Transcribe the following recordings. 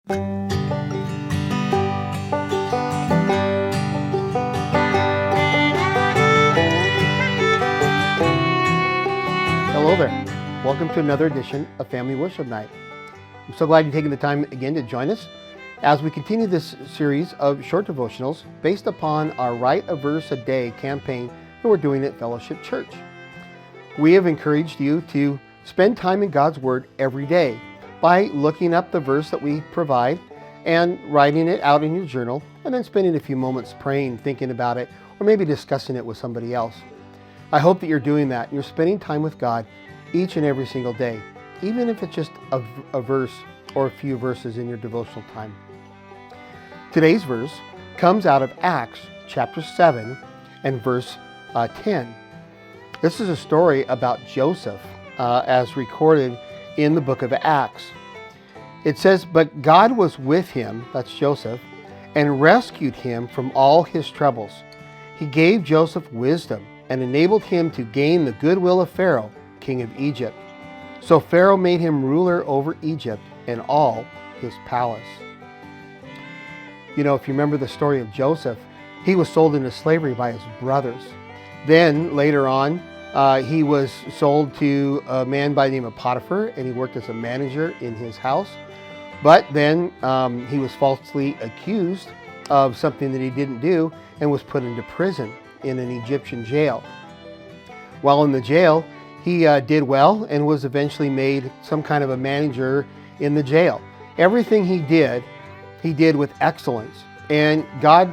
Hello there. Welcome to another edition of Family Worship Night. I'm so glad you're taking the time again to join us as we continue this series of short devotionals based upon our Write a Verse a Day campaign that we're doing at Fellowship Church. We have encouraged you to spend time in God's Word every day by looking up the verse that we provide and writing it out in your journal, and then spending a few moments praying, thinking about it, or maybe discussing it with somebody else. I hope that you're doing that. You're spending time with God each and every single day, even if it's just a verse or a few verses in your devotional time. Today's verse comes out of Acts chapter 7 and verse 10. This is a story about Joseph as recorded in the book of Acts. It says, "But God was with him," that's Joseph, "and rescued him from all his troubles. He gave Joseph wisdom and enabled him to gain the goodwill of Pharaoh, king of Egypt. So Pharaoh made him ruler over Egypt and all his palace." You know, if you remember the story of Joseph, he was sold into slavery by his brothers. Then later on, he was sold to a man by the name of Potiphar, and he worked as a manager in his house. But then he was falsely accused of something that he didn't do and was put into prison in an Egyptian jail. While in the jail, he did well and was eventually made some kind of a manager in the jail. Everything he did with excellence. And God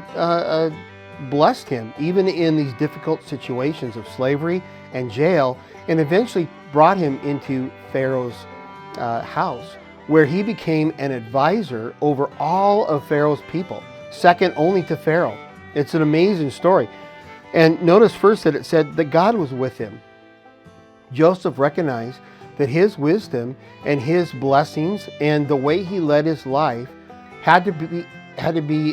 blessed him even in these difficult situations of slavery and jail, and eventually brought him into Pharaoh's house, where he became an advisor over all of Pharaoh's people, second only to Pharaoh. It's an amazing story. And notice first that it said that God was with him. Joseph recognized that his wisdom and his blessings and the way he led his life had to be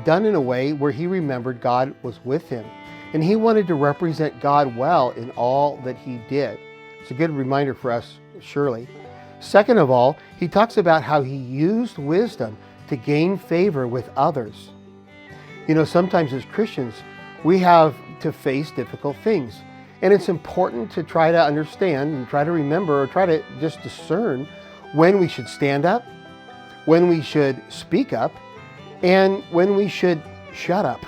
done in a way where he remembered God was with him. And he wanted to represent God well in all that he did. It's a good reminder for us, surely. Second of all, he talks about how he used wisdom to gain favor with others. You know, sometimes as Christians, we have to face difficult things. And it's important to try to understand and try to remember or try to just discern when we should stand up, when we should speak up, and when we should shut up.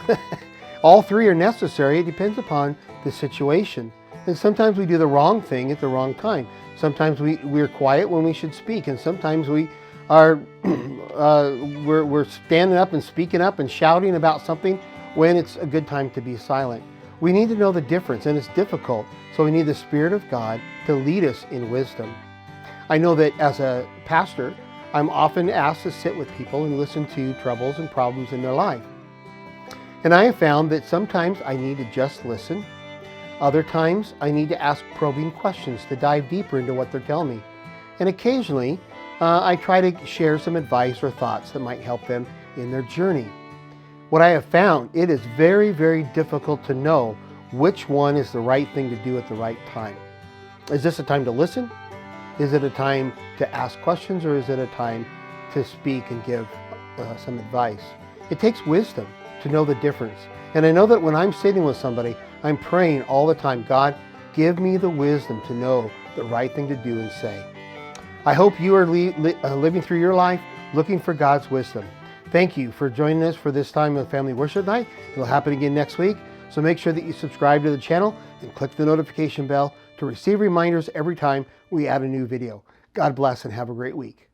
All three are necessary. It depends upon the situation. And sometimes we do the wrong thing at the wrong time. Sometimes we're quiet when we should speak, and sometimes we are we're standing up and speaking up and shouting about something when it's a good time to be silent. We need to know the difference, and it's difficult, so we need the Spirit of God to lead us in wisdom. I know that as a pastor, I'm often asked to sit with people and listen to troubles and problems in their life. And I have found that sometimes I need to just listen. Other times I need to ask probing questions to dive deeper into what they're telling me. And occasionally I try to share some advice or thoughts that might help them in their journey. What I have found, it is very, very difficult to know which one is the right thing to do at the right time. Is this a time to listen? Is it a time to ask questions, or is it a time to speak and give some advice? It takes wisdom to know the difference. And I know that when I'm sitting with somebody, I'm praying all the time, God, give me the wisdom to know the right thing to do and say. I hope you are living through your life looking for God's wisdom. Thank you for joining us for this time of Family Worship Night. It'll happen again next week, so make sure that you subscribe to the channel and click the notification bell to receive reminders every time we add a new video. God bless and have a great week.